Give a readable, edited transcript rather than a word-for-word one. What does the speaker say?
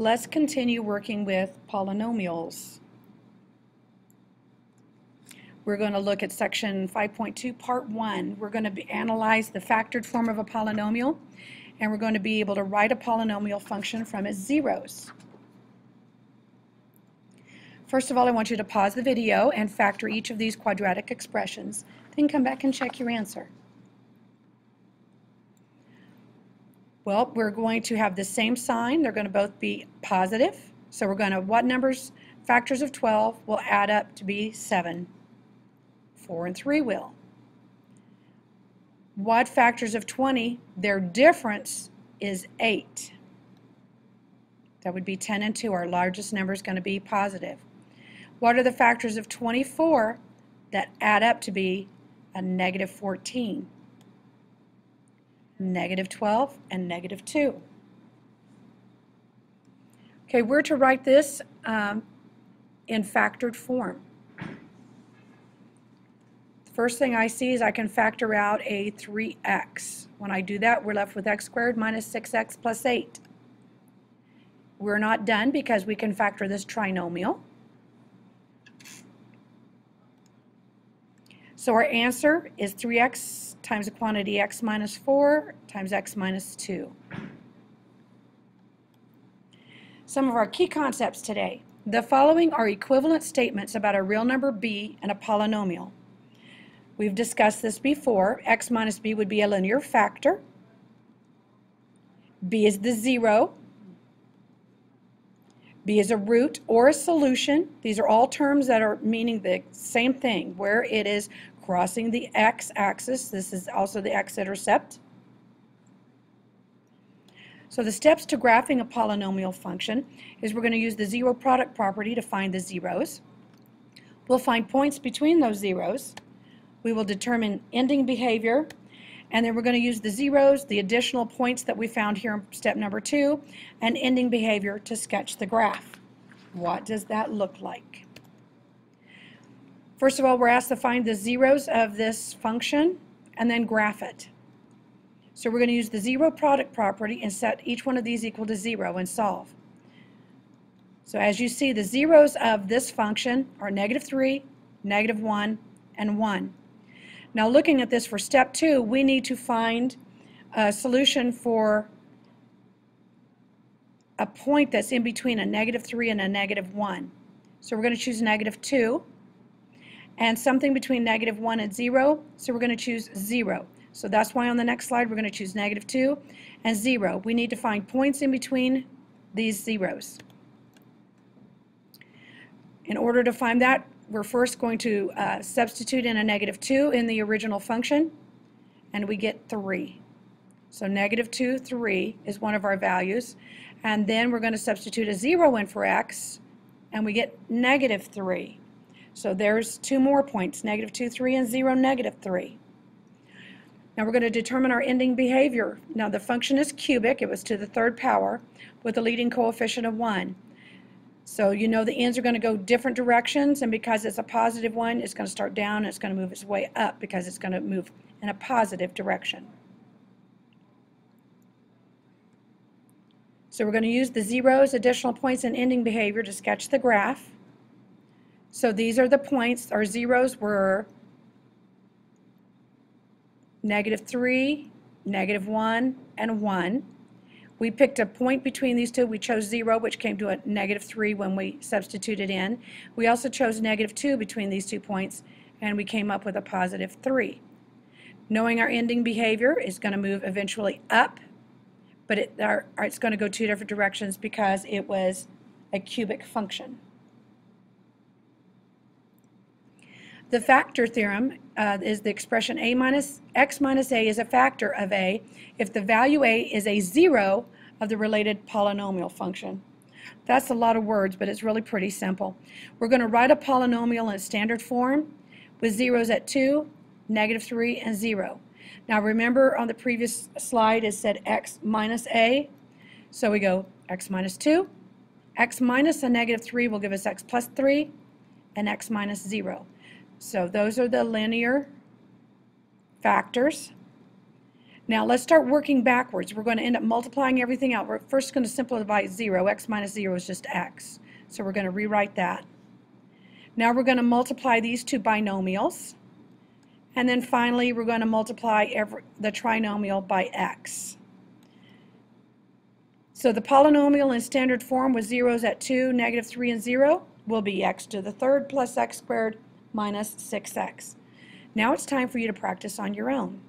let's continue working with polynomials. We're going to look at section 5.2, part 1. We're going to analyze the factored form of a polynomial, and we're going to be able to write a polynomial function from its zeros. First of all, I want you to pause the video and factor each of these quadratic expressions. Then come back and check your answer. Well, we're going to have the same sign. They're going to both be positive. So we're going to, what numbers, factors of 12 will add up to be 7? 4 and 3 will. What factors of 20, their difference is 8. That would be 10 and 2. Our largest number is going to be positive. What are the factors of 24 that add up to be a negative 14? Negative 12 and negative 2. Okay, we're to write this in factored form. The first thing I see is I can factor out a 3x. When I do that, we're left with x squared minus 6x plus 8. We're not done because we can factor this trinomial. So our answer is 3x times the quantity x minus 4 times x minus 2. Some of our key concepts today. The following are equivalent statements about a real number b and a polynomial. We've discussed this before. X minus b would be a linear factor. B is the zero. B is a root or a solution. These are all terms that are meaning the same thing, where it is crossing the x-axis. This is also the x-intercept. So the steps to graphing a polynomial function is we're going to use the zero product property to find the zeros. We'll find points between those zeros. We will determine ending behavior, and then we're going to use the zeros, the additional points that we found here in step number 2, and ending behavior to sketch the graph. What does that look like? First of all, we're asked to find the zeros of this function and then graph it. So we're going to use the zero product property and set each one of these equal to 0 and solve. So as you see, the zeros of this function are negative 3, negative 1, and 1. Now looking at this for step 2, we need to find a solution for a point that's in between a negative 3 and a negative 1. So we're going to choose negative 2, and something between negative 1 and 0, so we're going to choose 0. So that's why on the next slide we're going to choose negative 2 and 0. We need to find points in between these zeros. In order to find that, we're first going to substitute in a negative 2 in the original function, and we get 3. So negative 2, 3 is one of our values. And then we're going to substitute a 0 in for x, and we get negative 3. So there's 2 more points, negative 2, 3, and 0, negative 3. Now we're going to determine our ending behavior. Now the function is cubic. It was to the 3rd power with a leading coefficient of 1. So you know the ends are going to go different directions, and because it's a positive one, it's going to start down and it's going to move its way up because it's going to move in a positive direction. So we're going to use the zeros, additional points, and ending behavior to sketch the graph. So these are the points. Our zeros were negative 3, negative 1, and 1. We picked a point between these two. We chose 0, which came to a negative 3 when we substituted in. We also chose negative 2 between these 2 points, and we came up with a positive 3. Knowing our ending behavior is going to move eventually up, but it's going to go 2 different directions because it was a cubic function. The factor theorem is the expression a minus x minus a is a factor of a if the value a is a 0 of the related polynomial function. That's a lot of words, but it's really pretty simple. We're going to write a polynomial in standard form with zeros at 2, negative 3, and 0. Now remember on the previous slide it said x minus a, so we go x minus 2, x minus a negative 3 will give us x plus 3, and x minus 0. So those are the linear factors. Now let's start working backwards. We're going to end up multiplying everything out. We're first going to simplify 0. X minus 0 is just x. So we're going to rewrite that. Now we're going to multiply these two binomials. And then finally we're going to multiply the trinomial by x. So the polynomial in standard form with zeros at 2, negative 3, and 0 will be x to the third plus x squared minus 6x. Now it's time for you to practice on your own.